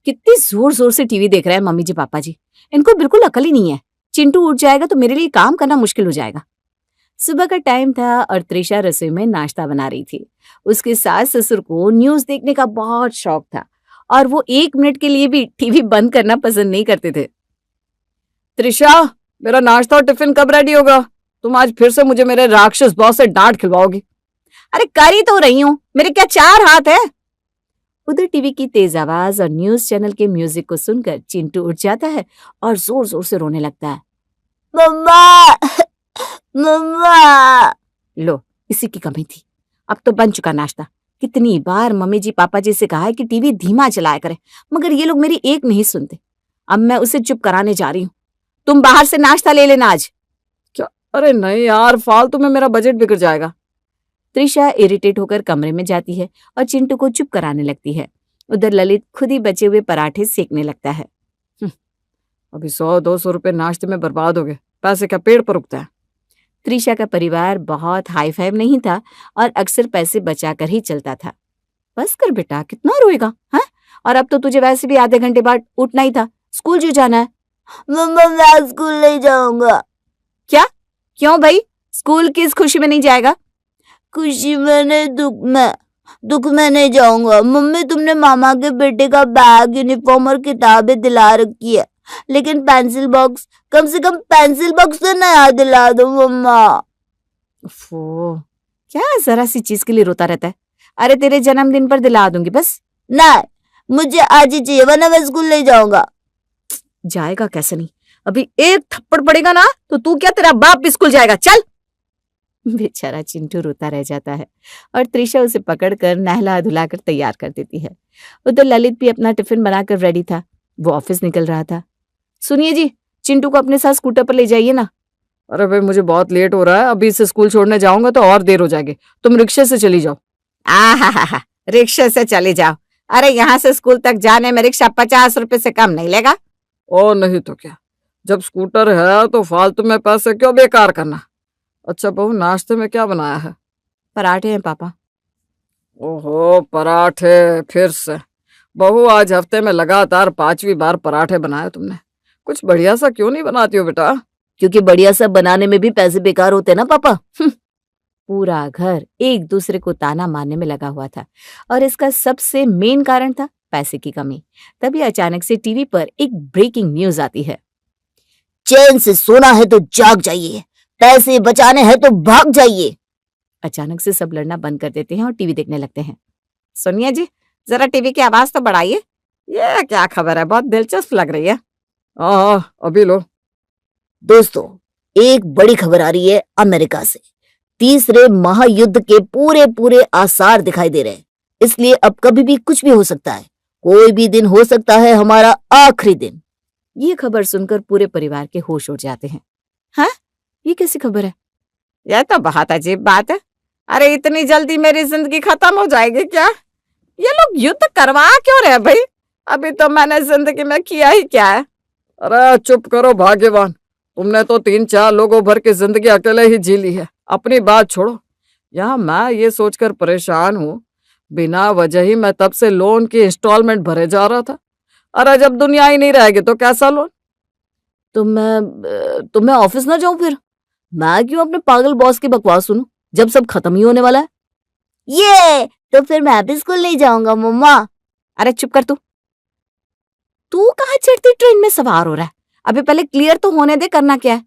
कितनी जोर जोर से टीवी देख रहे हैं मम्मी जी पापा जी। इनको बिल्कुल अकल ही नहीं है। चिंटू उठ जाएगा तो मेरे लिए काम करना मुश्किल हो जाएगा। सुबह का टाइम था और त्रिशा रसोई में नाश्ता बना रही थी। उसके सास ससुर को न्यूज देखने का बहुत शौक था और वो 1 मिनट के लिए भी टीवी बंद करना पसंद नहीं करते थे। त्रिशा, मेरा नाश्ता और टिफिन कब रेडी होगा? तुम आज फिर से मुझे मेरे राक्षस बॉस से डांट खिलवाओगी। अरे कर ही तो रही हूँ, मेरे क्या 4 हाथ है? उधर टीवी की तेज आवाज और न्यूज चैनल के म्यूजिक को सुनकर चिंटू उठ जाता है और जोर जोर से रोने लगता है। मम्मा, मम्मा। लो, इसी की कमी थी। अब तो बन चुका नाश्ता। कितनी बार मम्मी जी पापा जी से कहा है कि टीवी धीमा चलाया करें, मगर ये लोग मेरी एक नहीं सुनते। अब मैं उसे चुप कराने जा रही हूँ। तुम बाहर से नाश्ता ले लेना आज। क्या? अरे नहीं यार, फालतू में मेरा बजट बिगड़ जाएगा। त्रिशा इरिटेट होकर कमरे में जाती है और चिंटू को चुप कराने लगती है। उधर ललित खुद ही बचे हुए पराठे सेकने लगता है। अभी 100-200 रुपए नाश्ते में बर्बाद हो गए। पैसे क्या पेड़ पर उगता है? त्रिशा का परिवार बहुत हाई फाइव नहीं था और अक्सर पैसे बचाकर ही चलता था। बस कर बेटा, कितना रोएगा? हाँ, और अब तो तुझे वैसे भी आधे घंटे बाद उठना ही था। स्कूल क्यों जाना है? मम्मा, मैं स्कूल नहीं जाऊंगा। क्या? क्यों भाई? स्कूल किस खुशी में नहीं जाएगा? खुशी में नहीं, दुख में नहीं जाऊंगा। मम्मी, तुमने मामा के बेटे का बैग, यूनिफॉर्म और किताबें दिला रखी है, लेकिन पेंसिल बॉक्स, कम से कम पेंसिल बॉक्स तो नया दिला दो मम्मा। क्या जरा सी चीज के लिए रोता रहता है? अरे तेरे जन्मदिन पर दिला दूंगी बस। नहीं, मुझे आज ही चाहिए, वरना मैं स्कूल नहीं जाऊंगा। जाएगा कैसे नहीं? अभी एक थप्पड़ पड़ेगा ना तो तू क्या, तेरा बाप भी स्कूल जाएगा। चल। बेचारा चिंटू रोता रह जाता है और त्रिशा उसे पकड़कर नहला धुलाकर तैयार कर देती है। उधर ललित भी अपना टिफिन बनाकर रेडी था। वो ऑफिस निकल रहा था। सुनिए जी, चिंटू को अपने साथ स्कूटर पर ले जाइए ना। अरे भाई, मुझे बहुत लेट हो रहा है। अभी से स्कूल छोड़ने जाऊंगा तो और देर हो जाएगी। तुम रिक्शे से चली जाओ। आहा, रिक्शे से चली जाओ? अरे यहाँ से स्कूल तक जाने में रिक्शा 50 रुपए से कम नहीं लेगा। ओ नहीं तो क्या, जब स्कूटर है तो फालतू में पैसे क्यों बेकार करना। अच्छा बहू, नाश्ते में क्या बनाया है? पराठे हैं पापा। ओहो, पराठे फिर से? बहू, आज हफ्ते में लगातार 5वीं बार पराठे बनाए तुमने। कुछ बढ़िया सा क्यों नहीं बनाती हो बेटा? क्योंकि बढ़िया सा बनाने में भी पैसे बेकार होते ना पापा। पूरा घर एक दूसरे को ताना मारने में लगा हुआ था और इसका सबसे मेन कारण था पैसे की कमी। तभी अचानक से टीवी पर एक ब्रेकिंग न्यूज आती है। चैन से सोना है तो जाग जाइए, पैसे बचाने हैं तो भाग जाइए। अचानक से सब लड़ना बंद कर देते हैं और टीवी देखने लगते हैं। सुनिए जी, जरा टीवी की आवाज तो बढ़ाइए। ये क्या खबर है? बहुत दिलचस्प लग रही है। हाँ, अभी लो। दोस्तों, एक बड़ी खबर आ रही है अमेरिका से। तीसरे महायुद्ध के पूरे पूरे आसार दिखाई दे रहे हैं, इसलिए अब कभी भी कुछ भी हो सकता है। कोई भी दिन हो सकता है हमारा आखिरी दिन। ये खबर सुनकर पूरे परिवार के होश उड़ जाते हैं। हाँ, ये कैसी खबर है? यह तो बहुत अजीब बात है। अरे इतनी जल्दी मेरी जिंदगी खत्म हो जाएगी क्या? ये लोग युद्ध करवा क्यों रहे भाई? अभी तो मैंने जिंदगी में किया ही क्या है? अरे चुप करो भाग्यवान, तुमने तो 3-4 लोगों भर की जिंदगी अकेले ही जी ली है। अपनी बात छोड़ो, यहाँ मैं ये सोचकर परेशान हूँ, बिना वजह ही मैं तब से लोन की इंस्टॉलमेंट भरे जा रहा था। अरे जब दुनिया ही नहीं रहेगी तो कैसा लोन? तो मैं ऑफिस ना जाऊं फिर? मैं क्यों अपने पागल बॉस की बकवास सुनूं जब सब खत्म ही होने वाला है? ये तो फिर मैं भी स्कूल नहीं जाऊंगा मम्मा। अरे चुप कर तू। तू कहाँ चढ़ती ट्रेन में सवार हो रहा है? अभी पहले क्लियर तो होने दे, करना क्या है?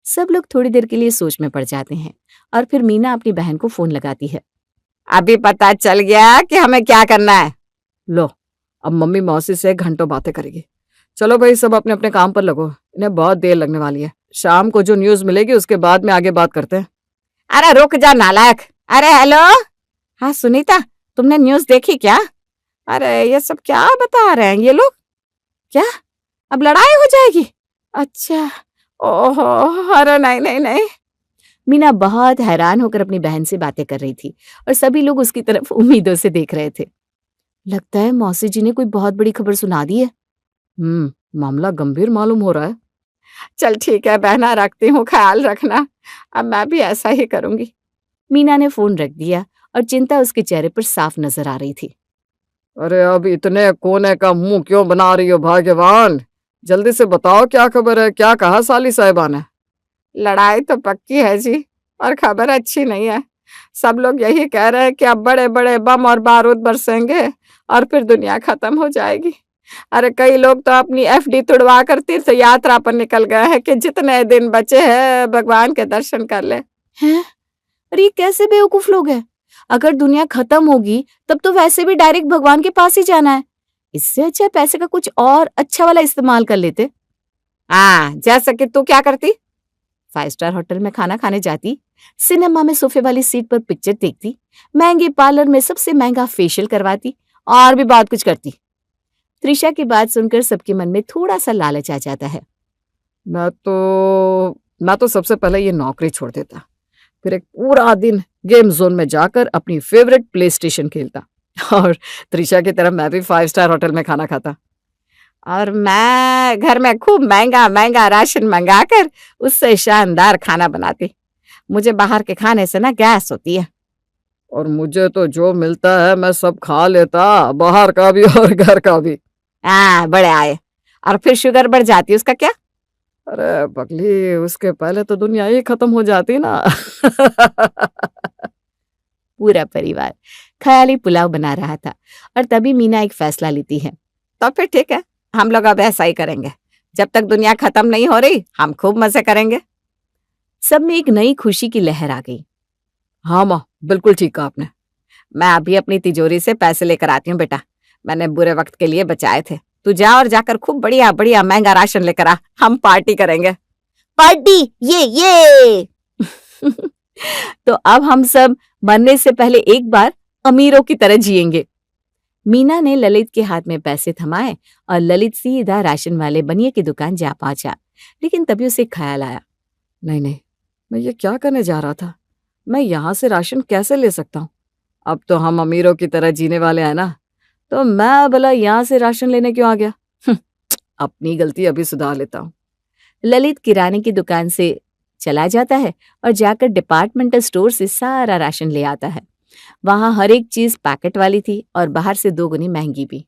सब लोग थोड़ी देर के लिए सोच में पड़ जाते हैं और फिर मीना अपनी बहन को फोन लगाती है। अभी पता चल गया कि हमें क्या करना है। लो, अब मम्मी मौसी से घंटों बातें करेगी। चलो भाई, सब अपने अपने काम पर लगो, इन्हें बहुत देर लगने वाली है। शाम को जो न्यूज मिलेगी उसके बाद में आगे बात करते हैं। अरे रुक जा नालायक। अरे हेलो। हाँ सुनीता, तुमने न्यूज देखी क्या? अरे ये सब क्या बता रहे हैं ये लोग? क्या अब लड़ाई हो जाएगी? अच्छा, ओहो, अरे नहीं नहीं नहीं। मीना बहुत हैरान होकर अपनी बहन से बातें कर रही थी और सभी लोग उसकी तरफ उम्मीदों से देख रहे थे। लगता है मौसी जी ने कोई बहुत बड़ी खबर सुना दी है। मामला गंभीर मालूम हो रहा है। चल ठीक है बहना, रखती हूँ, ख्याल रखना। अब मैं भी ऐसा ही करूंगी। मीना ने फोन रख दिया और चिंता उसके चेहरे पर साफ नजर आ रही थी। अरे अब इतने कोने का मुंह क्यों बना रही हो भाग्यवान? जल्दी से बताओ क्या खबर है, क्या कहा साली साहिबा ने? लड़ाई तो पक्की है जी, और खबर अच्छी नहीं है। सब लोग यही कह रहे हैं कि अब बड़े बड़े बम और बारूद बरसेंगे और फिर दुनिया खत्म हो जाएगी। अरे कई लोग तो अपनी एफडी तुड़वा कर तीर्थ यात्रा पर निकल गए हैं कि जितने दिन बचे हैं भगवान के दर्शन कर ले। हैं? अरे ये कैसे बेवकूफ लोग हैं? अगर दुनिया खत्म होगी तब तो वैसे भी डायरेक्ट भगवान के पास ही जाना है। इससे अच्छा पैसे का कुछ और अच्छा वाला इस्तेमाल कर लेते। हाँ, जैसा कि तू क्या करती? 5 स्टार होटल में खाना खाने जाती, सिनेमा में सोफे वाली सीट पर पिक्चर देखती, महंगे पार्लर में सबसे महंगा फेशियल करवाती और भी बहुत कुछ करती। त्रिशा की बात सुनकर सबके मन में थोड़ा सा लालच आ जाता है। मैं तो सबसे पहले ये नौकरी छोड़ देता, फिर एक पूरा दिन गेम जोन में जाकर अपनी फेवरेट प्ले स्टेशन खेलता और त्रिशा की तरह मैं भी 5 स्टार होटल में खाना खाता। और मैं घर में खूब महंगा महंगा राशन मंगाकर उससे शानदार खाना बनाती। मुझे बाहर के खाने से ना गैस होती है। और मुझे तो जो मिलता है मैं सब खा लेता, बाहर का भी और घर का भी। हाँ, बड़े आए। और फिर शुगर बढ़ जाती, उसका क्या? अरे पगली, उसके पहले तो दुनिया ही खत्म हो जाती ना। पूरा परिवार ख्याली पुलाव बना रहा था और तभी मीना एक फैसला लेती है। तो फिर ठीक है, हम लोग अब ऐसा ही करेंगे। जब तक दुनिया खत्म नहीं हो रही हम खूब मजे करेंगे। सब में एक नई खुशी की लहर आ गई। हाँ माँ, बिल्कुल ठीक कहा आपने। मैं अभी अपनी तिजोरी से पैसे लेकर आती हूँ बेटा, मैंने बुरे वक्त के लिए बचाए थे। तू जा और जाकर खूब बढ़िया बढ़िया महंगा राशन लेकर आ, हम पार्टी करेंगे। पार्टी ये तो अब हम सब मरने से पहले एक बार अमीरों की तरह जिएंगे। मीना ने ललित के हाथ में पैसे थमाए और ललित सीधा राशन वाले बनिए की दुकान जा पहुंचा। लेकिन तभी उसे ख्याल आया, नहीं नहीं, मैं ये क्या करने जा रहा था? मैं यहाँ से राशन कैसे ले सकता हूँ? अब तो हम अमीरों की तरह जीने वाले हैं ना, तो मैं भला यहाँ से राशन लेने क्यों आ गया? अपनी गलती अभी सुधार लेता हूँ। ललित किराने की दुकान से चला जाता है और जाकर डिपार्टमेंटल स्टोर से सारा राशन ले आता है। वहां हर एक चीज पैकेट वाली थी और बाहर से 2 गुनी महंगी भी।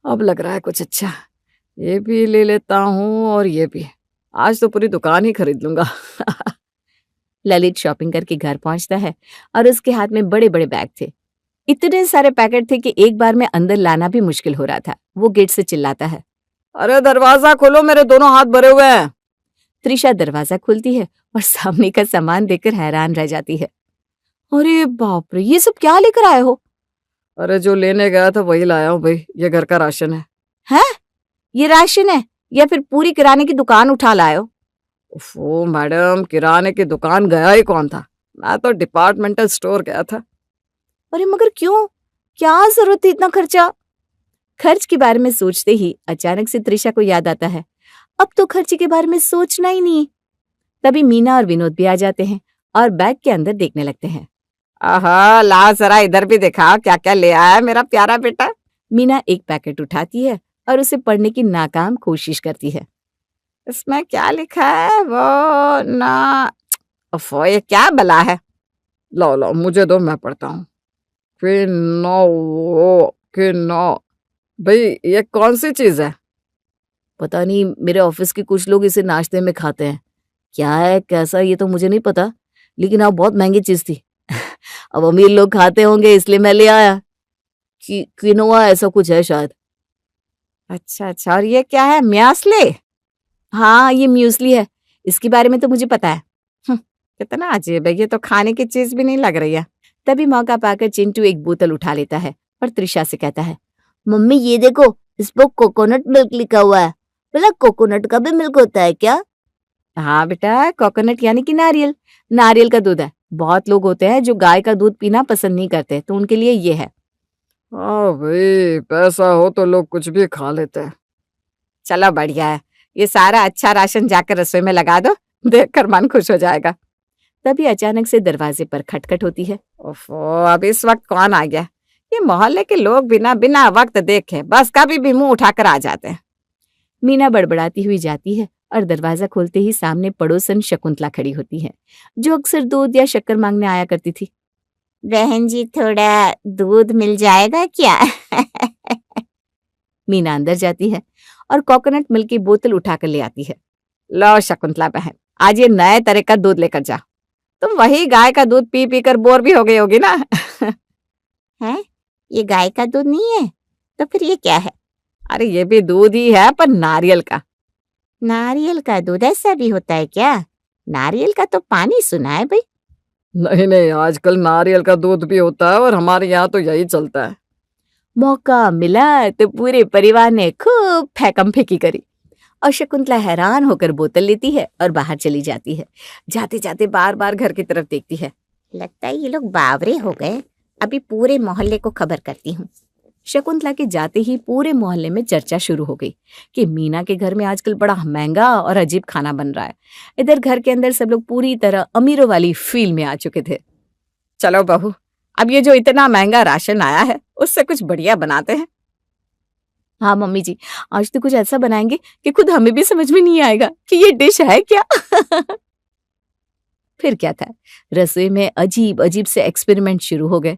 अब लग रहा है कुछ अच्छा। ये भी ले लेता हूँ और ये भी। आज तो पूरी दुकान ही खरीद लूंगा। ललित शॉपिंग करके घर पहुंचता है और उसके हाथ में बड़े बड़े बैग थे। इतने सारे पैकेट थे कि एक बार में अंदर लाना भी मुश्किल हो रहा था। वो गेट से चिल्लाता है, अरे दरवाजा खोलो, मेरे दोनों हाथ भरे हुए हैं। त्रिशा दरवाजा खोलती है और सामने का सामान देखकर हैरान रह जाती है। अरे बाप रे, ये सब क्या लेकर आए हो? अरे जो लेने गया था वही लाया हूँ भाई, ये घर का राशन है। हैं? ये राशन है या फिर पूरी किराने की दुकान उठा लाए हो? ओ मैडम, किराने की दुकान गया ही कौन था? मैं तो डिपार्टमेंटल स्टोर गया था। अरे मगर क्यों? क्या जरूरत थी इतना खर्चा? खर्च के बारे में सोचते ही अचानक से त्रिशा को याद आता है, अब तो खर्चे के बारे में सोचना ही नहीं। तभी मीना और विनोद भी आ जाते हैं और बैग के अंदर देखने लगते हैं। आहा, ला जरा इधर भी दिखा क्या क्या ले आया है मेरा प्यारा बेटा। मीना एक पैकेट उठाती है और उसे पढ़ने की नाकाम कोशिश करती है। इसमें क्या लिखा है? वो ना, ओफो, ये क्या बला है? लो लो मुझे दो, मैं पढ़ता हूँ। किनो भाई, ये कौन सी चीज है? पता नहीं, मेरे ऑफिस के कुछ लोग इसे नाश्ते में खाते हैं। क्या है कैसा ये तो मुझे नहीं पता, लेकिन अब बहुत महंगी चीज थी। अब अमीर लोग खाते होंगे इसलिए मैं ले आया। कि क्विनोआ ऐसा कुछ है शायद। अच्छा अच्छा, और ये क्या है? म्यास्ले? हाँ, ये म्यूसली है, इसके बारे में तो मुझे पता है। कितना अजीब है, ये तो खाने की चीज भी नहीं लग रही है। तभी मौका पाकर चिंटू एक बोतल उठा लेता है और त्रिशा से कहता है, मम्मी ये देखो, इस पर कोकोनट मिल्क लिखा हुआ है। बोला कोकोनट का भी मिल्क होता है क्या? हाँ बेटा, कोकोनट यानी कि नारियल। नारियल का दूध है। बहुत लोग होते हैं जो गाय का दूध पीना पसंद नहीं करते, तो उनके लिए ये है। हाँ भाई, पैसा हो तो लोग कुछ भी खा लेते हैं। चलो बढ़िया है, ये सारा अच्छा राशन जाकर रसोई में लगा दो, देखकर मन खुश हो जाएगा। तभी अचानक से दरवाजे पर खटखट होती है। ओफो, अब इस वक्त कौन आ गया? ये मोहल्ले के लोग बिना बिना वक्त देखे बस कभी भी मुंह उठाकर आ जाते हैं। मीना बड़बड़ाती हुई जाती है और दरवाजा खोलते ही सामने पड़ोसन शकुंतला खड़ी होती है, जो अक्सर दूध या शक्कर मांगने आया करती थी। बहन जी थोड़ा दूध मिल जाएगा क्या? मीना अंदर जाती है और कोकोनट मिल्क की बोतल उठाकर ले आती है। लो शकुंतला बहन, आज ये नए तरह का दूध लेकर जा। तुम वही गाय का दूध पी पी कर बोर भी हो गई होगी ना? है? ये गाय का दूध नहीं है, तो फिर ये क्या है? अरे ये भी दूध ही है, पर नारियल का। नारियल का दूध ऐसा भी होता है क्या? नारियल का तो पानी सुना है भाई। नहीं नहीं, आजकल नारियल का दूध भी होता है और हमारे यहाँ तो यही चलता है। मौका मिला तो पूरे परिवार ने खूब फेंकम फेंकी करी और शकुंतला हैरान होकर बोतल लेती है और बाहर चली जाती है। जाते जाते बार बार घर की तरफ देखती है। लगता है ये लोग बावरे हो गए, अभी पूरे मोहल्ले को खबर करती हूँ। शकुंतला के जाते ही पूरे मोहल्ले में चर्चा शुरू हो गई कि मीना के घर में आजकल बड़ा महंगा और अजीब खाना बन रहा है। इधर घर के अंदर सब लोग पूरी तरह अमीरों वाली फील में आ चुके थे। चलो बहू, अब ये जो इतना महंगा राशन आया है उससे कुछ बढ़िया बनाते हैं। हाँ मम्मी जी, आज तो कुछ ऐसा बनाएंगे कि खुद हमें भी समझ में नहीं आएगा कि ये डिश है क्या। फिर क्या था, रसोई में अजीब अजीब से एक्सपेरिमेंट शुरू हो गए।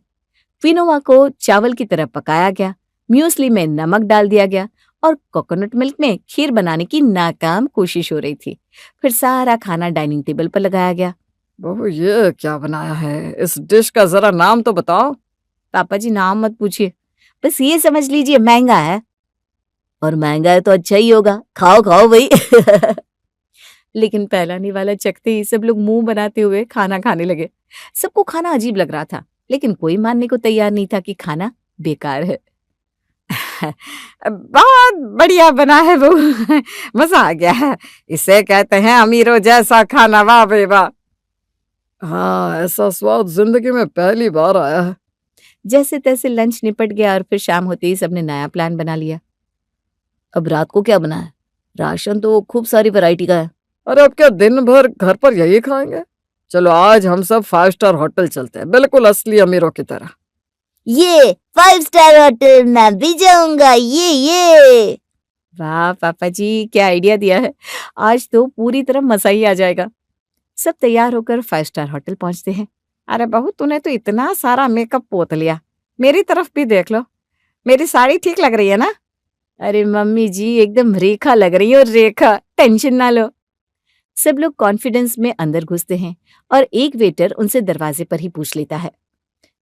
क्विनोआ को चावल की तरह पकाया गया, म्यूसली में नमक डाल दिया गया और कोकोनट मिल्क में खीर बनाने की नाकाम कोशिश हो रही थी। फिर सारा खाना डाइनिंग टेबल पर लगाया गया। बहू ये क्या बनाया है? इस डिश का जरा नाम तो बताओ। पापा जी नाम मत पूछिए, बस ये समझ लीजिए महंगा है। और महंगा है तो अच्छा ही होगा, खाओ खाओ भाई। लेकिन पहला निवाला चखते ही सब लोग मुंह बनाते हुए खाना खाने लगे। सबको खाना अजीब लग रहा था, लेकिन कोई मानने को तैयार नहीं था कि खाना बेकार है। बहुत बढ़िया बना है वो। मजा आ गया है, इसे कहते हैं अमीरों जैसा खाना। वाह बे वाह। हाँ, ऐसा स्वाद जिंदगी में पहली बार आया है। जैसे तैसे लंच निपट गया और फिर शाम होते ही सबने नया प्लान बना लिया। अब रात को क्या बना है? राशन तो खूब सारी वैरायटी का है। अरे अब क्या दिन भर घर पर यही खाएंगे? चलो आज हम सब 5 स्टार होटल चलते हैं, बिल्कुल असली अमीरों की तरह। ये 5 स्टार होटल मैं भी जाऊंगा। ये वाह पापा जी, क्या आइडिया दिया है। आज तो पूरी तरह मजा ही आ जाएगा। सब तैयार होकर 5 स्टार होटल पहुंचते हैं। अरे बहू, तूने तो इतना सारा मेकअप पोत लिया, मेरी तरफ भी देख लो। मेरी साड़ी ठीक लग रही है ना? अरे मम्मी जी एकदम रेखा लग रही है। और रेखा, टेंशन ना लो। सब लोग कॉन्फिडेंस में अंदर घुसते हैं और एक वेटर उनसे दरवाजे पर ही पूछ लेता है,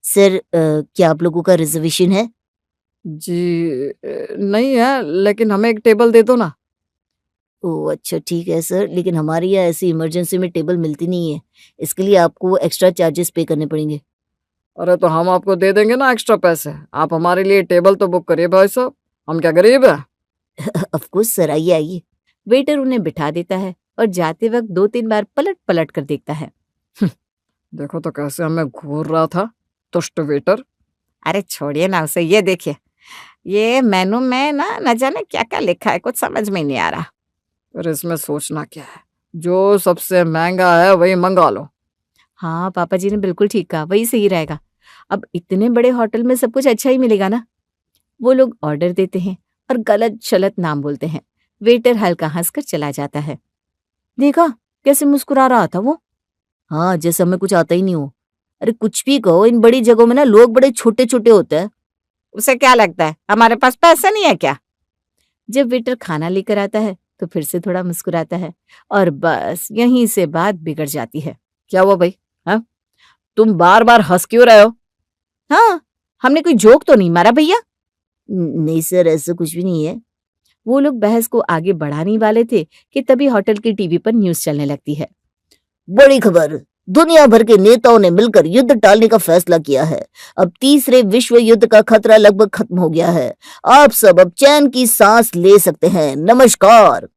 सर क्या आप लोगों का रिजर्वेशन है? जी नहीं है, लेकिन हमें एक टेबल दे दो ना। ओह अच्छा ठीक है सर, लेकिन हमारे यहाँ ऐसी इमरजेंसी में टेबल मिलती नहीं है, इसके लिए आपको एक्स्ट्रा चार्जेस पे करने पड़ेंगे। अरे तो हम आपको दे देंगे ना एक्स्ट्रा पैसे। आप हमारे लिए टेबल तो बुक करिए भाई साहब, हम क्या गरीब है? ऑफ कोर्स सर, आइए आइए। वेटर उन्हें बिठा देता है और जाते वक्त 2-3 बार पलट पलट कर देखता है। देखो तो कैसे हमें घूर रहा था, तुष्ट वेटर। अरे छोड़िए ना उसे, ये देखिए, ये मेनू में ना न जाने क्या क्या लिखा है, कुछ समझ में नहीं आ रहा। अरे इसमें सोचना क्या है, जो सबसे महंगा है वही मंगा लो। हाँ पापा जी ने बिल्कुल ठीक कहा, वही सही रहेगा। अब इतने बड़े होटल में सब कुछ अच्छा ही मिलेगा ना। वो लोग ऑर्डर देते हैं और गलत शलत नाम बोलते हैं। वेटर हल्का हंसकर चला जाता है। देखा कैसे मुस्कुरा रहा था वो। हाँ, जैसे हमें कुछ आता ही नहीं हो। अरे कुछ भी कहो, इन बड़ी जगहों में ना लोग बड़े छोटे छोटे होते हैं। उसे क्या लगता है हमारे पास पैसा नहीं है क्या? जब वेटर खाना लेकर आता है तो फिर से थोड़ा मुस्कुराता है और बस यहीं से बात बिगड़ जाती है। क्या हुआ भाई? हाँ, तुम बार बार हंस क्यों रहे हो? हाँ, हमने कोई जोक तो नहीं मारा भैया? नहीं सर, ऐसा कुछ भी नहीं है। वो लोग बहस को आगे बढ़ाने ही वाले थे कि तभी होटल की टीवी पर न्यूज चलने लगती है। बड़ी खबर, दुनिया भर के नेताओं ने मिलकर युद्ध टालने का फैसला किया है। अब तीसरे विश्व युद्ध का खतरा लगभग खत्म हो गया है। आप सब अब चैन की सांस ले सकते हैं। नमस्कार।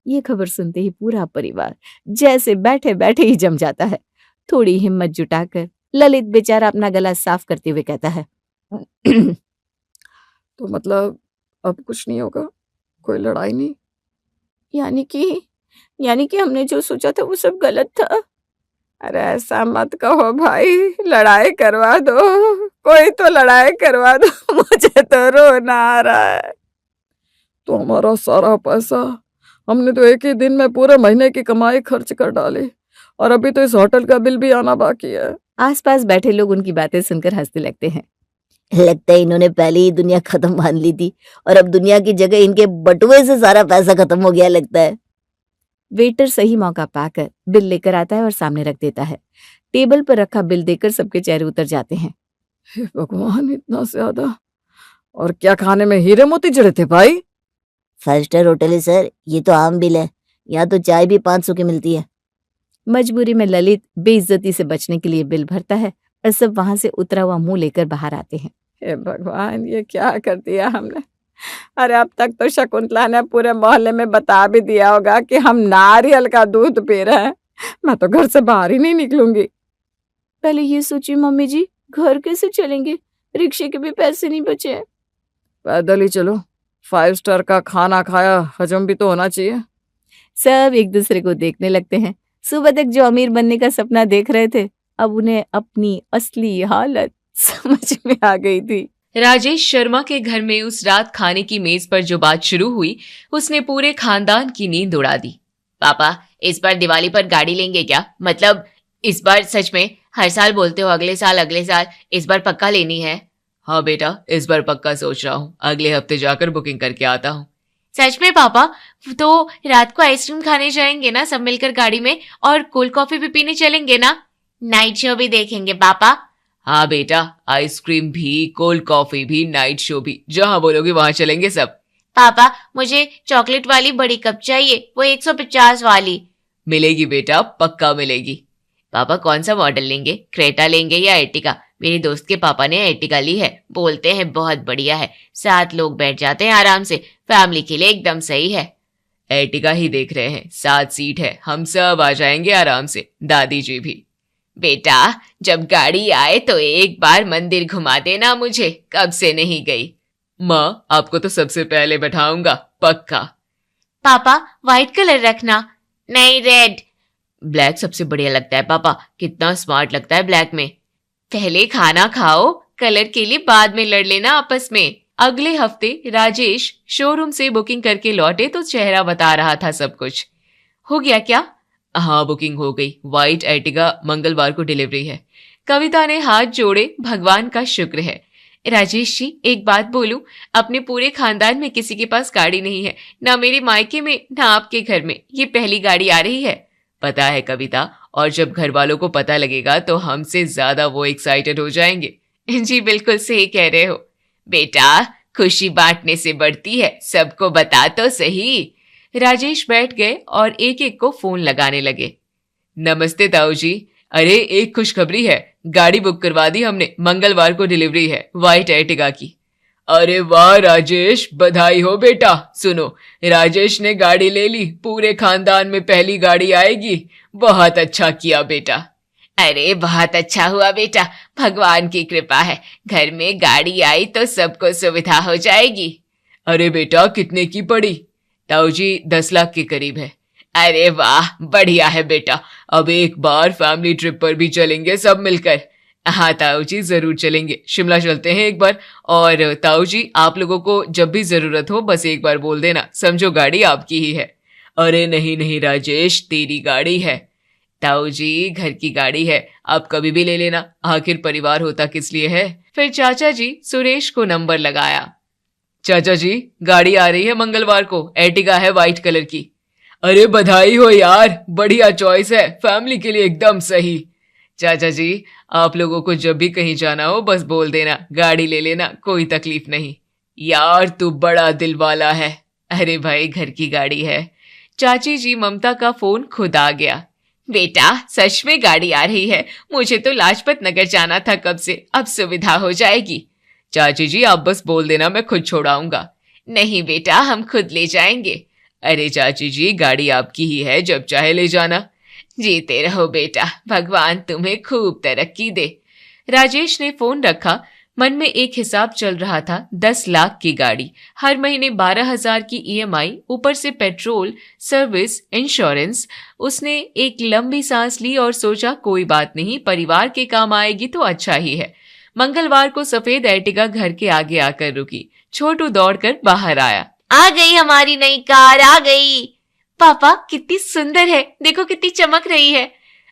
ये खबर सुनते ही पूरा परिवार जैसे बैठे बैठे ही जम जाता है। थोड़ी हिम्मत जुटाकर ललित बेचारा अपना गला साफ करते हुए कहता है, तो मतलब अब कुछ नहीं होगा, कोई लड़ाई नहीं? यानी कि हमने जो सोचा था वो सब गलत था। अरे ऐसा मत कहो भाई, लड़ाई करवा दो, कोई तो लड़ाई करवा दो। मुझे तो रोना आ रहा है। तो हमारा सारा पैसा, हमने तो एक ही दिन में पूरे महीने की कमाई खर्च कर डाली और अभी तो इस होटल का बिल भी आना बाकी है। आसपास बैठे लोग उनकी बातें सुनकर हंसने लगते हैं। लगता है इन्होंने पहले ही दुनिया खत्म मान ली थी और अब दुनिया की जगह इनके बटुए से सारा पैसा खत्म हो गया लगता है। वेटर सही मौका पाकर बिल लेकर आता है और सामने रख देता है। टेबल पर रखा बिल देखकर सबके चेहरे उतर जाते हैं। हे भगवान, इतना ज्यादा! और क्या खाने में हीरे मोती जड़े थे भाई? 5 स्टार होटल है सर, ये तो आम बिल है। यहाँ तो चाय भी 500 की मिलती है। मजबूरी में ललित बेइज्जती से बचने के लिए बिल भरता है और सब वहां से उतरा हुआ मुंह लेकर बाहर आते हैं। हे भगवान, ये क्या कर दिया हमने! अरे अब तक तो शकुंतला ने पूरे मोहल्ले में बता भी दिया होगा कि हम नारियल का दूध पी रहे हैं। मैं तो घर से बाहर ही नहीं निकलूंगी। पहले ये सोचिए मम्मी जी, घर कैसे चलेंगे? रिक्शे के भी पैसे नहीं बचे हैं। पैदल ही चलो, 5 स्टार का खाना खाया, हजम भी तो होना चाहिए। सब एक दूसरे को देखने लगते हैं। सुबह तक जो अमीर बनने का सपना देख रहे थे, अब उन्हें अपनी असली हालत समझ में आ गई थी। राजेश शर्मा के घर में उस रात खाने की मेज पर जो बात शुरू हुई, उसने पूरे खानदान की नींद उड़ा दी। पापा, इस बार दिवाली पर गाड़ी लेंगे क्या? मतलब इस बार सच में? हर साल बोलते हो अगले साल, इस बार पक्का लेनी है। हाँ बेटा, इस बार पक्का सोच रहा हूँ। अगले हफ्ते जाकर बुकिंग करके आता हूँ। सच में पापा? तो रात को आइसक्रीम खाने जाएंगे ना सब मिलकर गाड़ी में, और कोल्ड कॉफी भी पीने चलेंगे ना? नाइट शो भी देखेंगे पापा? हाँ बेटा, आइसक्रीम भी, कोल्ड कॉफी भी, नाइट शो भी, जहाँ बोलोगे वहां चलेंगे सब। पापा, मुझे चॉकलेट वाली बड़ी कप चाहिए, वो 150 वाली। मिलेगी बेटा, पक्का मिलेगी। पापा कौन सा मॉडल लेंगे? क्रेटा लेंगे या एर्टिगा? मेरे दोस्त के पापा ने एर्टिगा ली है, बोलते हैं बहुत बढ़िया है, 7 लोग बैठ जाते हैं आराम से, फैमिली के लिए एकदम सही है। एर्टिगा ही देख रहे हैं, 7 सीट है, हम सब आ जाएंगे आराम से, दादी जी भी। बेटा, जब गाड़ी आए तो एक बार मंदिर घुमा देना मुझे, कब से नहीं गई। माँ, आपको तो सबसे पहले बैठाऊंगा, पक्का। पापा, व्हाइट कलर रखना। नहीं, रेड। ब्लैक सबसे बढ़िया लगता है पापा, कितना स्मार्ट लगता है ब्लैक में। पहले खाना खाओ, कलर के लिए बाद में लड़ लेना आपस में। अगले हफ्ते राजेश शोरूम से बुकिंग करके लौटे तो चेहरा बता रहा था सब कुछ। हो गया क्या? हाँ, बुकिंग हो गई। व्हाइट एर्टिगा मंगलवार को डिलीवरी है। कविता ने हाथ जोड़े, भगवान का शुक्र है। राजेश जी, एक बात बोलूं, अपने पूरे खानदान में किसी के पास गाड़ी नहीं है, ना मेरे मायके में ना आपके घर में, ये पहली गाड़ी आ रही है। पता है कविता, और जब घर वालों को पता लगेगा तो हमसे ज्यादा वो एक्साइटेड हो जाएंगे। जी बिल्कुल सही कह रहे हो बेटा, खुशी बांटने से बढ़ती है, सबको बता तो सही। राजेश बैठ गए और एक एक को फोन लगाने लगे। नमस्ते ताऊ जी, अरे एक खुशखबरी है, गाड़ी बुक करवा दी हमने, मंगलवार को डिलीवरी है, व्हाइट एर्टिगा की। अरे वाह राजेश, बधाई हो बेटा। सुनो, राजेश ने गाड़ी ले ली, पूरे खानदान में पहली गाड़ी आएगी। बहुत अच्छा किया बेटा। अरे बहुत अच्छा हुआ बेटा, भगवान की कृपा है, घर में गाड़ी आई तो सबको सुविधा हो जाएगी। अरे बेटा, कितने की पड़ी? ताऊ जी 10 लाख के करीब है। अरे वाह, बढ़िया है बेटा, अब एक बार फैमिली ट्रिप पर भी चलेंगे सब मिलकर। हाँ ताऊ जी, जरूर चलेंगे, शिमला चलते हैं एक बार। और ताऊ जी, आप लोगों को जब भी जरूरत हो बस एक बार बोल देना, समझो गाड़ी आपकी ही है। अरे नहीं नहीं राजेश, तेरी गाड़ी है। ताऊ जी, घर की गाड़ी है, आप कभी भी ले लेना, आखिर परिवार होता किस लिए है। फिर चाचा जी सुरेश को नंबर लगाया। चाचा जी, गाड़ी आ रही है मंगलवार को, एर्टिगा है व्हाइट कलर की। अरे बधाई हो यार, बढ़िया चॉइस है, फैमिली के लिए एकदम सही। चाचा जी, आप लोगों को जब भी कहीं जाना हो बस बोल देना, गाड़ी ले लेना, कोई तकलीफ नहीं। यार तू बड़ा दिल वाला है। अरे भाई, घर की गाड़ी है। चाची जी ममता का फोन खुद आ गया। बेटा, सच में गाड़ी आ रही है, मुझे तो लाजपत नगर जाना था कब से, अब सुविधा हो जाएगी। चाची जी, आप बस बोल देना, मैं खुद छोड़ाऊंगा। नहीं बेटा, हम खुद ले जाएंगे। अरे चाची जी, गाड़ी आपकी ही है, जब चाहे ले जाना। जीते रहो बेटा, भगवान तुम्हें खूब तरक्की दे। राजेश ने फोन रखा। मन में एक हिसाब चल रहा था, 10 लाख की गाड़ी, हर महीने 12,000 की EMI, ऊपर से पेट्रोल, सर्विस, इंश्योरेंस। उसने एक लंबी सांस ली और सोचा कोई बात नहीं, परिवार के काम आएगी तो अच्छा ही है। मंगलवार को सफेद एर्टिगा घर के आगे आकर रुकी। छोटू दौड़कर बाहर आया। आ गई हमारी नई कार, आ गई। पापा, कितनी सुंदर है, देखो कितनी चमक रही है।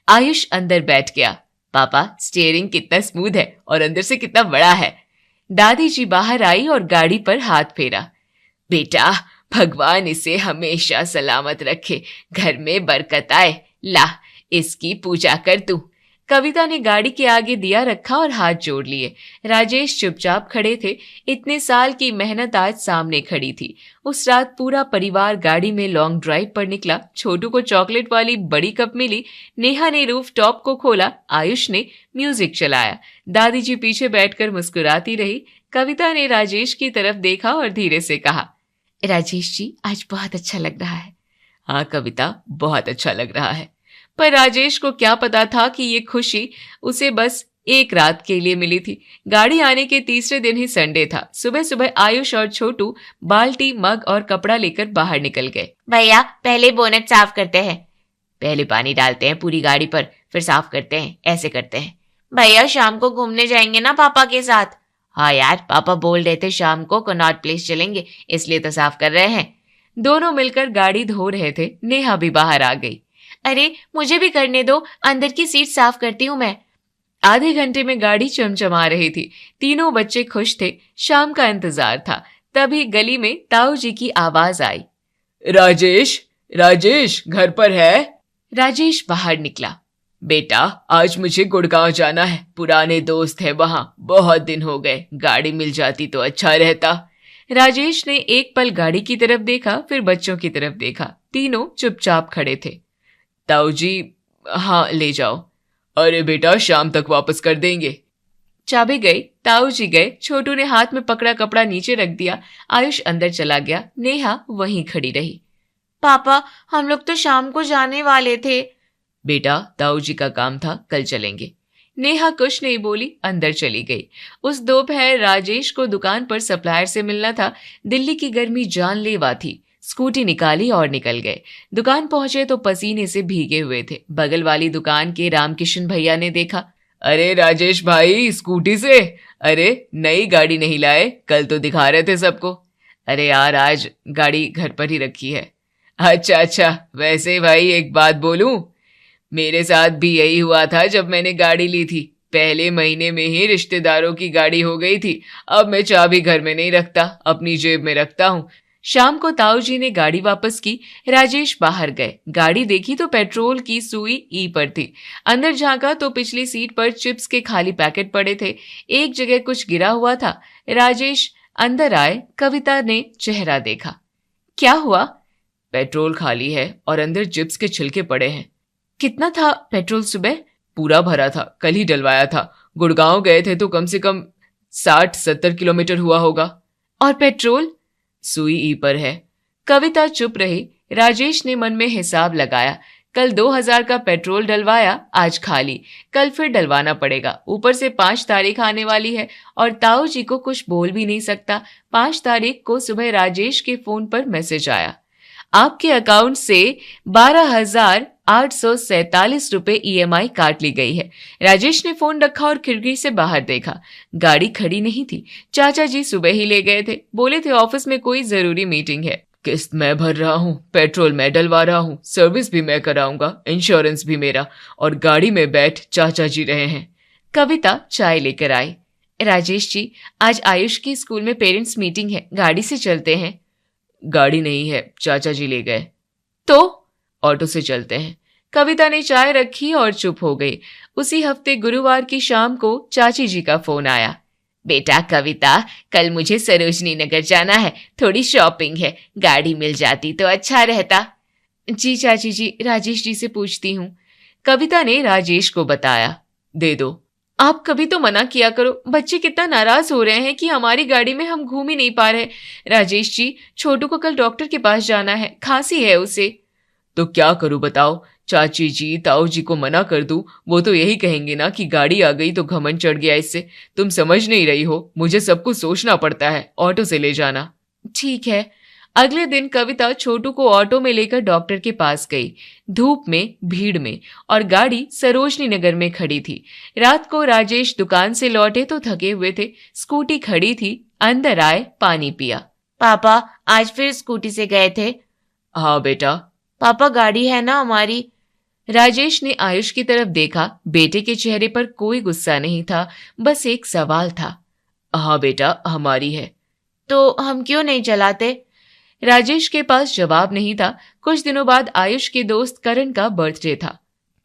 आयुष अंदर बैठ गया। पापा स्टीयरिंग कितना स्मूथ है और अंदर से कितना बड़ा है। दादी जी बाहर आई और गाड़ी पर हाथ फेरा। बेटा, भगवान इसे हमेशा सलामत रखे, घर में बरकत आए, ला इसकी पूजा कर तू। कविता ने गाड़ी के आगे दिया रखा और हाथ जोड़ लिए। राजेश चुपचाप खड़े थे। इतने साल की मेहनत आज सामने खड़ी थी। उस रात पूरा परिवार गाड़ी में लॉन्ग ड्राइव पर निकला। छोटू को चॉकलेट वाली बड़ी कप मिली। नेहा ने रूफ टॉप को खोला। आयुष ने म्यूजिक चलाया। दादी जी पीछे बैठकर मुस्कुराती रही। कविता ने राजेश की तरफ देखा और धीरे से कहा, राजेश जी आज बहुत अच्छा लग रहा है। हाँ कविता, बहुत अच्छा लग रहा है। पर राजेश को क्या पता था कि ये खुशी उसे बस एक रात के लिए मिली थी। गाड़ी आने के तीसरे दिन ही संडे था। सुबह सुबह आयुष और छोटू बाल्टी, मग और कपड़ा लेकर बाहर निकल गए। भैया, पहले बोनट साफ करते हैं। पहले पानी डालते हैं पूरी गाड़ी पर, फिर साफ करते हैं, ऐसे करते हैं। भैया, शाम को घूमने जाएंगे ना पापा के साथ? हाँ यार, पापा बोल रहे थे शाम को कनॉट प्लेस चलेंगे, इसलिए तो साफ कर रहे हैं। दोनों मिलकर गाड़ी धो रहे थे। नेहा भी बाहर आ गई। अरे मुझे भी करने दो, अंदर की सीट साफ करती हूँ मैं। आधे घंटे में गाड़ी चमचमा रही थी। तीनों बच्चे खुश थे। शाम का इंतजार था। तभी गली में ताऊ जी की आवाज आई। राजेश, राजेश घर पर है? राजेश बाहर निकला। बेटा, आज मुझे गुड़गांव जाना है, पुराने दोस्त है वहां, बहुत दिन हो गए, गाड़ी मिल जाती तो अच्छा रहता। राजेश ने एक पल गाड़ी की तरफ देखा, फिर बच्चों की तरफ देखा। तीनों चुपचाप खड़े थे। ताऊ जी, हाँ ले जाओ। अरे बेटा, शाम तक वापस कर देंगे। चाबी गई, ताऊ जी गए। छोटू ने हाथ में पकड़ा कपड़ा नीचे रख दिया। आयुष अंदर चला गया। नेहा वहीं खड़ी रही। पापा, हम लोग तो शाम को जाने वाले थे। बेटा, ताऊ जी का काम था, कल चलेंगे। नेहा कुछ नहीं बोली, अंदर चली गई। उस दोपहर राजेश को दुकान पर सप्लायर से मिलना था। दिल्ली की गर्मी जानलेवा थी। स्कूटी निकाली और निकल गए। दुकान पहुंचे तो पसीने से भीगे हुए थे। बगल वाली दुकान के रामकिशन भैया ने देखा। अरे राजेश भाई, स्कूटी से? अरे नई गाड़ी नहीं लाए? कल तो दिखा रहे थे सबको। अरे यार, आज गाड़ी घर पर ही रखी है। अच्छा, वैसे भाई एक बात बोलूं, मेरे साथ भी यही हुआ था जब मैंने गाड़ी ली थी। पहले महीने में ही रिश्तेदारों की गाड़ी हो गई थी। अब मैं चाबी घर में नहीं रखता, अपनी जेब में रखता हूँ। शाम को ताऊ जी ने गाड़ी वापस की। राजेश बाहर गए। गाड़ी देखी तो पेट्रोल की सुई ई पर थी। अंदर झांका तो पिछली सीट पर चिप्स के खाली पैकेट पड़े थे। एक जगह कुछ गिरा हुआ था। राजेश अंदर आए। कविता ने चेहरा देखा। क्या हुआ? पेट्रोल खाली है और अंदर चिप्स के छिलके पड़े हैं। कितना था पेट्रोल सुबह? पूरा भरा था, कल ही डलवाया था। गुड़गांव गए थे तो कम से कम 60-70 किलोमीटर हुआ होगा। और पेट्रोल? सुई ई पर है। कविता चुप रही। राजेश ने मन में हिसाब लगाया। कल 2000 का पेट्रोल डलवाया, आज खाली। कल फिर डलवाना पड़ेगा। ऊपर से 5 तारीख आने वाली है और ताऊ जी को कुछ बोल भी नहीं सकता। 5 तारीख को सुबह राजेश के फोन पर मैसेज आया। आपके अकाउंट से 12,847 रुपए EMI काट ली गई है। राजेश ने फोन रखा और खिड़की से बाहर देखा। गाड़ी खड़ी नहीं थी। चाचा जी सुबह ही ले गए थे। बोले थे ऑफिस में कोई जरूरी मीटिंग है। किस्त मैं भर रहा हूँ, पेट्रोल मैं डलवा रहा हूँ, सर्विस भी मैं कराऊंगा, इंश्योरेंस भी मेरा, और गाड़ी में बैठ चाचा जी रहे हैं। कविता चाय लेकर आई। राजेश जी, आज आयुष की स्कूल में पेरेंट्स मीटिंग है, गाड़ी से चलते हैं। गाड़ी नहीं है, चाचा जी ले गए। तो ऑटो से चलते हैं। कविता ने चाय रखी और चुप हो गई। उसी हफ्ते गुरुवार की शाम को चाची जी का फोन आया। बेटा कविता, कल मुझे सरोजनी नगर जाना है, थोड़ी शॉपिंग है, गाड़ी मिल जाती तो अच्छा रहता। जी चाची जी, राजेश जी से पूछती हूँ। कविता ने राजेश को बताया। दे दो। आप कभी तो मना किया करो, बच्चे कितना नाराज हो रहे हैं कि हमारी गाड़ी में हम घूम ही नहीं पा रहे। राजेश जी, छोटू को कल डॉक्टर के पास जाना है, खांसी है उसे। तो क्या करूं बताओ? चाची जी, ताऊ जी को मना कर दूं, वो तो यही कहेंगे ना कि गाड़ी आ गई तो घमंड चढ़ गया इससे। तुम समझ नहीं रही हो, मुझे सब कुछ सोचना पड़ता है। ऑटो से ले जाना। ठीक है। अगले दिन कविता छोटू को ऑटो में लेकर डॉक्टर के पास गई। धूप में, भीड़ में, और गाड़ी सरोजनी नगर में खड़ी थी। रात को राजेश दुकान से लौटे तो थके हुए थे। स्कूटी खड़ी थी। अंदर आए, पानी पिया। पापा, आज फिर स्कूटी से गए थे? हाँ बेटा। पापा, गाड़ी है ना हमारी? राजेश ने आयुष की तरफ देखा। बेटे के चेहरे पर कोई गुस्सा नहीं था, बस एक सवाल था। हाँ बेटा, हमारी है। तो हम क्यों नहीं चलाते? राजेश के पास जवाब नहीं था। कुछ दिनों बाद आयुष के दोस्त करण का बर्थडे था।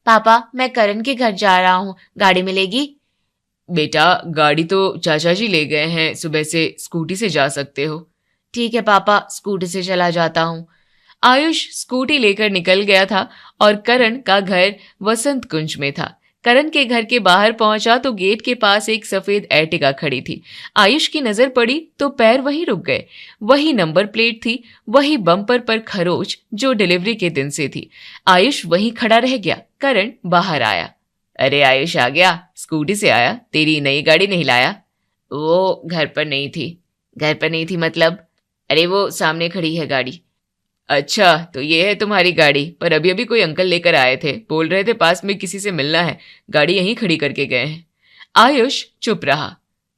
पापा, मैं करण के घर जा रहा हूँ, गाड़ी मिलेगी? बेटा, गाड़ी तो चाचा जी ले गए हैं, सुबह से स्कूटी से जा सकते हो। ठीक है पापा, स्कूटी से चला जाता हूँ। आयुष स्कूटी लेकर निकल गया था और करण का घर वसंत कुंज में था। करण के घर के बाहर पहुंचा तो गेट के पास एक सफेद एर्टिगा खड़ी थी। आयुष की नजर पड़ी तो पैर वहीं रुक गए। वही नंबर प्लेट थी, वही बम्पर पर खरोच जो डिलीवरी के दिन से थी। आयुष वहीं खड़ा रह गया। करण बाहर आया। अरे आयुष, आ गया? स्कूटी से आया? तेरी नई गाड़ी नहीं लाया? वो घर पर नहीं थी। घर पर नहीं थी मतलब? अरे वो सामने खड़ी है गाड़ी। अच्छा, तो ये है तुम्हारी गाड़ी? पर अभी अभी कोई अंकल लेकर आए थे, बोल रहे थे पास में किसी से मिलना है, गाड़ी यहीं खड़ी करके गए हैं। आयुष चुप रहा।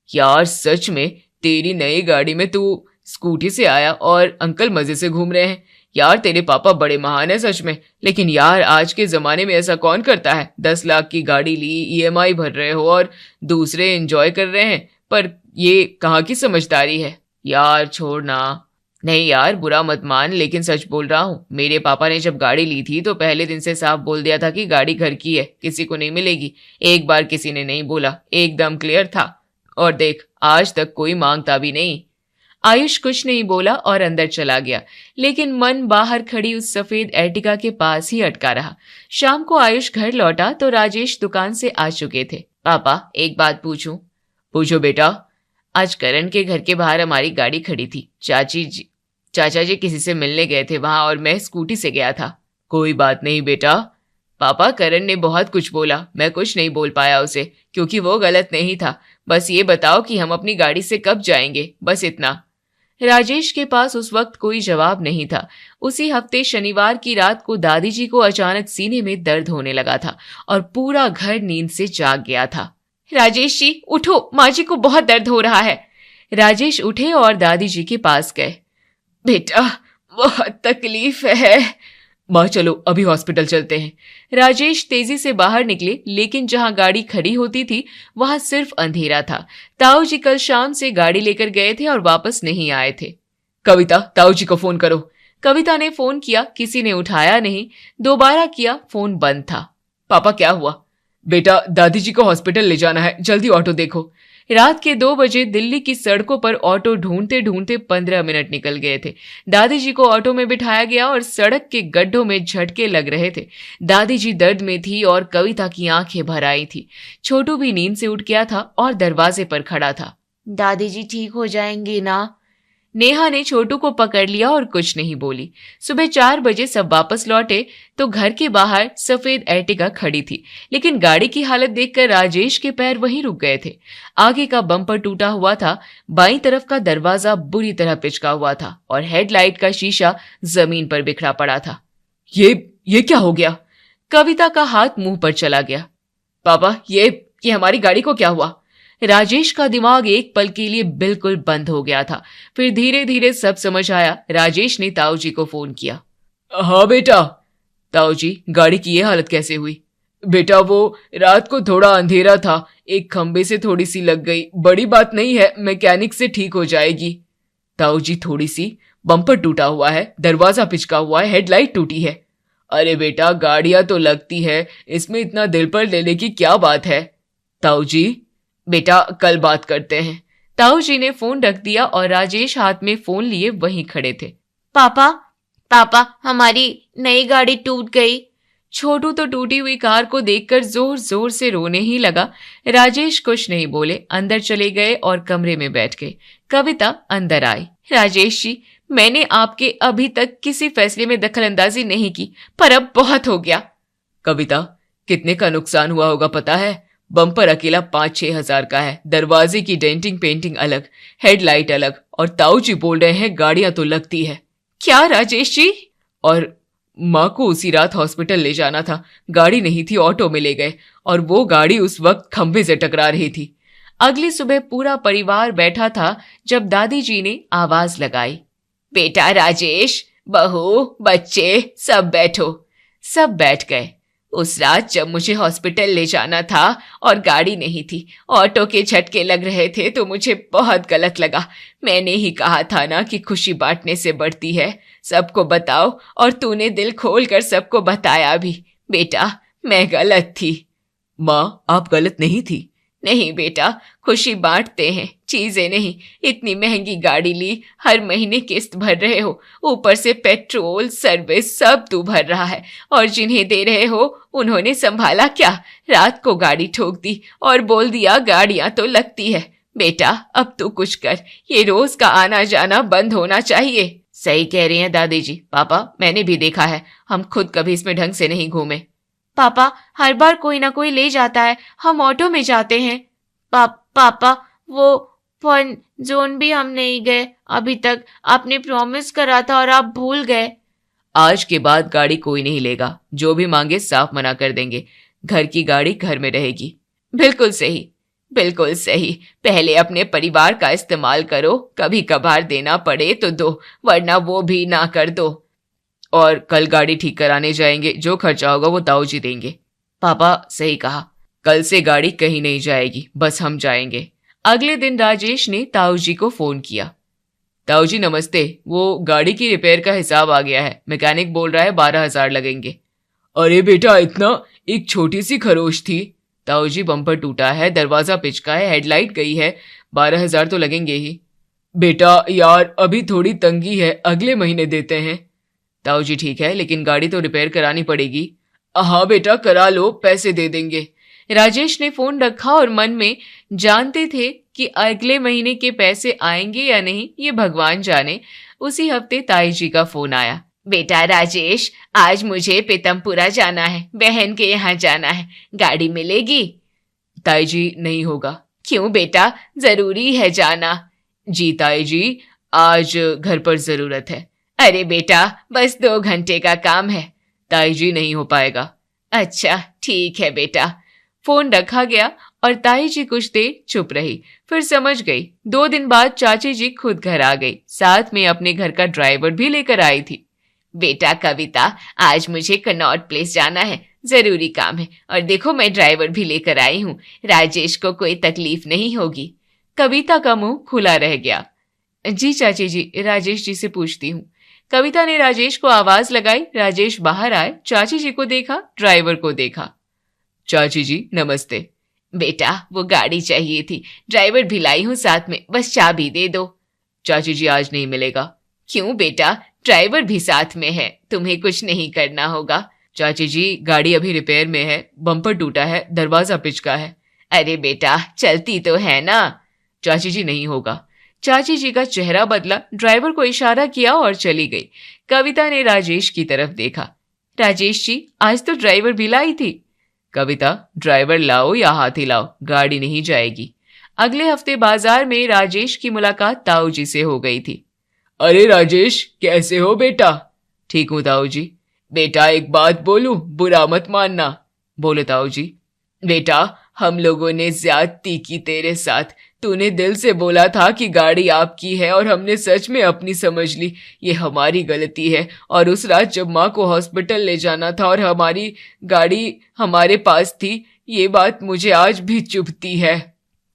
यार सच में, तेरी नई गाड़ी में तू स्कूटी से आया और अंकल मजे से घूम रहे हैं। यार तेरे पापा बड़े महान है सच में। लेकिन यार आज के जमाने में ऐसा कौन करता है? 10 लाख की गाड़ी ली, EMI भर रहे हो और दूसरे एंजॉय कर रहे हैं। पर ये कहाँ की समझदारी है? यार छोड़ ना। नहीं यार, बुरा मत मान, लेकिन सच बोल रहा हूँ। मेरे पापा ने जब गाड़ी ली थी तो पहले दिन से साफ बोल दिया था कि गाड़ी घर की है, किसी को नहीं मिलेगी। एक बार किसी ने नहीं बोला, एकदम क्लियर था। और देख, आज तक कोई मांगता भी नहीं। आयुष कुछ नहीं बोला और अंदर चला गया, लेकिन मन बाहर खड़ी उस सफेद एर्टिगा के पास ही अटका रहा। शाम को आयुष घर लौटा तो राजेश दुकान से आ चुके थे। पापा, एक बात पूछूं? पूछो बेटा। आज करण के घर के बाहर हमारी गाड़ी खड़ी थी। चाचा जी किसी से मिलने गए थे वहां और मैं स्कूटी से गया था। कोई बात नहीं बेटा। पापा, करण ने बहुत कुछ बोला, मैं कुछ नहीं बोल पाया उसे, क्योंकि वो गलत नहीं था। बस ये बताओ कि हम अपनी गाड़ी से कब जाएंगे, बस इतना। राजेश के पास उस वक्त कोई जवाब नहीं था। उसी हफ्ते शनिवार की रात को दादी जी को अचानक सीने में दर्द होने लगा था और पूरा घर नींद से जाग गया था। राजेश जी उठो, माँ जी को बहुत दर्द हो रहा है। राजेश उठे और दादी जी के पास गए। बेटा, बहुत तकलीफ है। माँ चलो अभी हॉस्पिटल चलते हैं। राजेश तेजी से बाहर निकले, लेकिन जहां गाड़ी खड़ी होती थी वहां सिर्फ अंधेरा था। ताऊ जी कल शाम से गाड़ी लेकर गए थे और वापस नहीं आए थे। कविता, ताऊ जी को फोन करो। कविता ने फोन किया, किसी ने उठाया नहीं। दोबारा किया, फोन बंद था। पापा क्या हुआ? बेटा, दादी जी को हॉस्पिटल ले जाना है, जल्दी ऑटो देखो। रात के 2 बजे दिल्ली की सड़कों पर ऑटो ढूंढते ढूंढते 15 मिनट निकल गए थे। दादी जी को ऑटो में बिठाया गया और सड़क के गड्ढों में झटके लग रहे थे। दादी जी दर्द में थी और कविता की आंखें भर आई थी। छोटू भी नींद से उठ गया था और दरवाजे पर खड़ा था। दादी जी ठीक हो जाएंगी ना? नेहा ने छोटू को पकड़ लिया और कुछ नहीं बोली। सुबह 4 बजे सब वापस लौटे तो घर के बाहर सफेद एर्टिगा खड़ी थी, लेकिन गाड़ी की हालत देखकर राजेश के पैर वहीं रुक गए थे। आगे का बम्पर टूटा हुआ था, बाईं तरफ का दरवाजा बुरी तरह पिचका हुआ था और हेडलाइट का शीशा जमीन पर बिखरा पड़ा था। ये क्या हो गया? कविता का हाथ मुंह पर चला गया। पापा, ये हमारी गाड़ी को क्या हुआ? राजेश का दिमाग एक पल के लिए बिल्कुल बंद हो गया था। फिर धीरे धीरे सब समझ आया। राजेश ने ताऊ जी को फोन किया। हाँ बेटा। ताऊ जी, गाड़ी की ये हालत कैसे हुई? बेटा, वो रात को थोड़ा अंधेरा था, एक खंबे से थोड़ी सी लग गई, बड़ी बात नहीं है, मैकेनिक से ठीक हो जाएगी। ताऊ जी, थोड़ी सी? बम्पर टूटा हुआ है, दरवाजा पिचका हुआ है, हेडलाइट टूटी है। अरे बेटा, गाड़ियां तो लगती है, इसमें इतना दिल पर लेने की क्या बात है? ताऊ जी, बेटा कल बात करते हैं। ताऊ जी ने फोन रख दिया और राजेश हाथ में फोन लिए वहीं खड़े थे। पापा, हमारी नई गाड़ी टूट गई। छोटू तो टूटी हुई कार को देखकर जोर जोर से रोने ही लगा। राजेश कुछ नहीं बोले, अंदर चले गए और कमरे में बैठ गए। कविता अंदर आई। राजेश जी, मैंने आपके अभी तक किसी फैसले में दखलंदाजी नहीं की, पर अब बहुत हो गया। कविता, कितने का नुकसान हुआ होगा पता है? बम्पर अकेला 5-6 हजार का है, दरवाजे की डेंटिंग पेंटिंग अलग, हेडलाइट अलग, और ताऊ जी बोल रहे हैं गाड़ियां तो लगती है। क्या राजेश जी? और माँ को उसी रात हॉस्पिटल ले जाना था, गाड़ी नहीं थी, ऑटो में ले गए और वो गाड़ी उस वक्त खंभे से टकरा रही थी। अगली सुबह पूरा परिवार बैठा था जब दादी जी ने आवाज लगाई। बेटा राजेश, बहू, बच्चे सब बैठो। सब बैठ गए। उस रात जब मुझे हॉस्पिटल ले जाना था और गाड़ी नहीं थी, ऑटो के झटके लग रहे थे तो मुझे बहुत गलत लगा। मैंने ही कहा था ना कि खुशी बांटने से बढ़ती है। सबको बताओ, और तूने दिल खोल कर सबको बताया भी। बेटा, मैं गलत थी। माँ, आप गलत नहीं थी। नहीं बेटा, खुशी बांटते हैं, चीजें नहीं। इतनी महंगी गाड़ी ली, हर महीने किस्त भर रहे हो, ऊपर से पेट्रोल सर्विस सब तू भर रहा है, और जिन्हें दे रहे हो उन्होंने संभाला क्या? रात को गाड़ी ठोक दी और बोल दिया गाड़ियां तो लगती है। बेटा, अब तू कुछ कर, ये रोज का आना जाना बंद होना चाहिए। सही कह रही हैं दादी जी। पापा, मैंने भी देखा है, हम खुद कभी इसमें ढंग से नहीं घूमे। पापा, हर बार कोई ना कोई ले जाता है, हम ऑटो में जाते हैं। पापा, वो फन जोन भी हम नहीं गए अभी तक। आपने प्रॉमिस करा था और आप भूल गए। आज के बाद गाड़ी कोई नहीं लेगा, जो भी मांगे साफ मना कर देंगे। घर की गाड़ी घर में रहेगी। बिल्कुल सही, बिल्कुल सही। पहले अपने परिवार का इस्तेमाल करो, कभी कभार देना पड़े तो दो, वरना वो भी ना कर दो। और कल गाड़ी ठीक कराने जाएंगे, जो खर्चा होगा वो ताऊ जी देंगे। पापा, सही कहा। कल से गाड़ी कहीं नहीं जाएगी, बस हम जाएंगे। अगले दिन राजेश ने ताऊ जी को फोन किया। ताऊ जी नमस्ते, वो गाड़ी की रिपेयर का हिसाब आ गया है, मैकेनिक बोल रहा है 12,000 लगेंगे। अरे बेटा, इतना? एक छोटी सी खरोश थी। ताऊ जी बम्पर टूटा है, दरवाजा पिचका है, हेडलाइट गई है, 12,000 तो लगेंगे ही। बेटा यार, अभी थोड़ी तंगी है, अगले महीने देते हैं। ताऊ जी ठीक है, लेकिन गाड़ी तो रिपेयर करानी पड़ेगी। हाँ बेटा, करा लो, पैसे दे देंगे। राजेश ने फोन रखा और मन में जानते थे कि अगले महीने के पैसे आएंगे या नहीं, ये भगवान जाने। उसी हफ्ते ताई जी का फोन आया। बेटा राजेश, आज मुझे पीतमपुरा जाना है, बहन के यहाँ जाना है, गाड़ी मिलेगी? ताई जी नहीं होगा। क्यों बेटा, जरूरी है जाना? जी ताई जी, आज घर पर जरूरत है। अरे बेटा, बस 2 घंटे का काम है। ताई जी नहीं हो पाएगा। अच्छा ठीक है बेटा। फोन रखा गया और ताई जी कुछ देर चुप रही, फिर समझ गई। 2 दिन बाद चाची जी खुद घर आ गई, साथ में अपने घर का ड्राइवर भी लेकर आई थी। बेटा कविता, आज मुझे कनॉट प्लेस जाना है, जरूरी काम है, और देखो मैं ड्राइवर भी लेकर आई हूँ, राजेश को कोई तकलीफ नहीं होगी। कविता का मुंह खुला रह गया। जी चाची जी, राजेश जी से पूछती हूँ। कविता ने राजेश को आवाज लगाई। राजेश बाहर आए, चाची जी को देखा, ड्राइवर को देखा। चाची जी नमस्ते। बेटा, वो गाड़ी चाहिए थी, ड्राइवर भी लाई हूँ साथ में, बस चाबी दे दो। चाची जी आज नहीं मिलेगा। क्यों बेटा, ड्राइवर भी साथ में है, तुम्हें कुछ नहीं करना होगा। चाची जी गाड़ी अभी रिपेयर में है, बम्पर टूटा है, दरवाजा पिचका है। अरे बेटा, चलती तो है ना। चाची जी नहीं होगा। चाची जी का चेहरा बदला, ड्राइवर को इशारा किया और चली गई। कविता ने राजेश की तरफ देखा। राजेश जी, आज तो ड्राइवर भी लाई थी। कविता, ड्राइवर लाओ या हाथी लाओ, गाड़ी नहीं जाएगी। अगले हफ्ते बाजार में राजेश की मुलाकात ताऊ जी से हो गई थी। अरे राजेश, कैसे हो बेटा? ठीक हूँ ताऊ जी। बेटा एक बात बोलूं, बुरा मत मानना। बोलो ताऊ जी। बेटा, हम लोगों ने ज्यादती की तेरे साथ। तूने दिल से बोला था कि गाड़ी आपकी है और हमने सच में अपनी समझ ली। ये हमारी गलती है। और उस रात जब माँ को हॉस्पिटल ले जाना था और हमारी गाड़ी हमारे पास थी, ये बात मुझे आज भी चुभती है।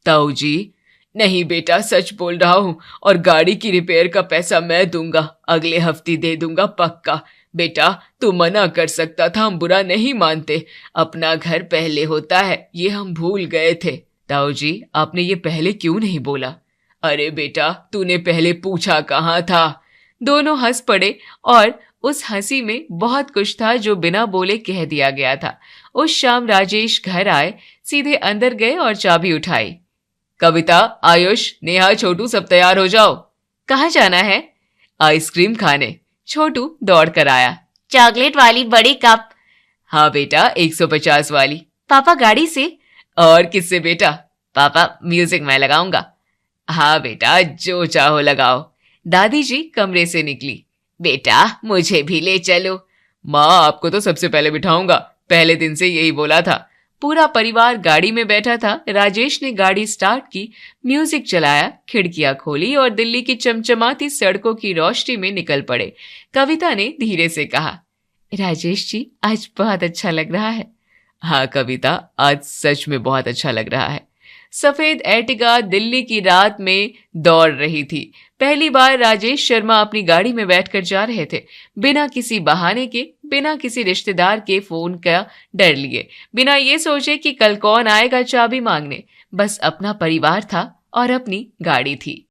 ताऊ जी। नहीं बेटा, सच बोल रहा हूँ, और गाड़ी की रिपेयर का पैसा मैं दूंगा, अगले हफ्ते दे दूंगा पक्का। बेटा, तू मना कर सकता था, हम बुरा नहीं मानते, अपना घर पहले होता है, ये हम भूल गए थे। ताऊ जी, आपने ये पहले क्यों नहीं बोला? अरे बेटा, तूने पहले पूछा कहाँ था? दोनों हंस पड़े और उस हंसी में बहुत कुछ था जो बिना बोले कह दिया गया था। उस शाम राजेश घर आए, सीधे अंदर गए और चाबी उठाई। कविता, आयुष, नेहा, छोटू सब तैयार हो जाओ। कहाँ जाना है? आइसक्रीम खाने। छोटू दौड़ कर आया। चॉकलेट वाली बड़ी कप? हाँ बेटा, 150 वाली। पापा गाड़ी से? और किससे बेटा? पापा म्यूजिक मैं लगाऊंगा। हाँ बेटा, जो चाहो लगाओ। दादी जी कमरे से निकली। बेटा, मुझे भी ले चलो। माँ, आपको तो सबसे पहले बिठाऊंगा, पहले दिन से यही बोला था। पूरा परिवार गाड़ी में बैठा था। राजेश ने गाड़ी स्टार्ट की, म्यूजिक चलाया, खिड़कियां खोली और दिल्ली की चमचमाती सड़कों की रोशनी में निकल पड़े। कविता ने धीरे से कहा, राजेश जी, आज बहुत अच्छा लग रहा है। हाँ कविता, आज सच में बहुत अच्छा लग रहा है। सफेद एर्टिगा दिल्ली की रात में दौड़ रही थी। पहली बार राजेश शर्मा अपनी गाड़ी में बैठकर जा रहे थे, बिना किसी बहाने के, बिना किसी रिश्तेदार के फोन का डर लिए, बिना ये सोचे कि कल कौन आएगा चाबी मांगने। बस अपना परिवार था और अपनी गाड़ी थी।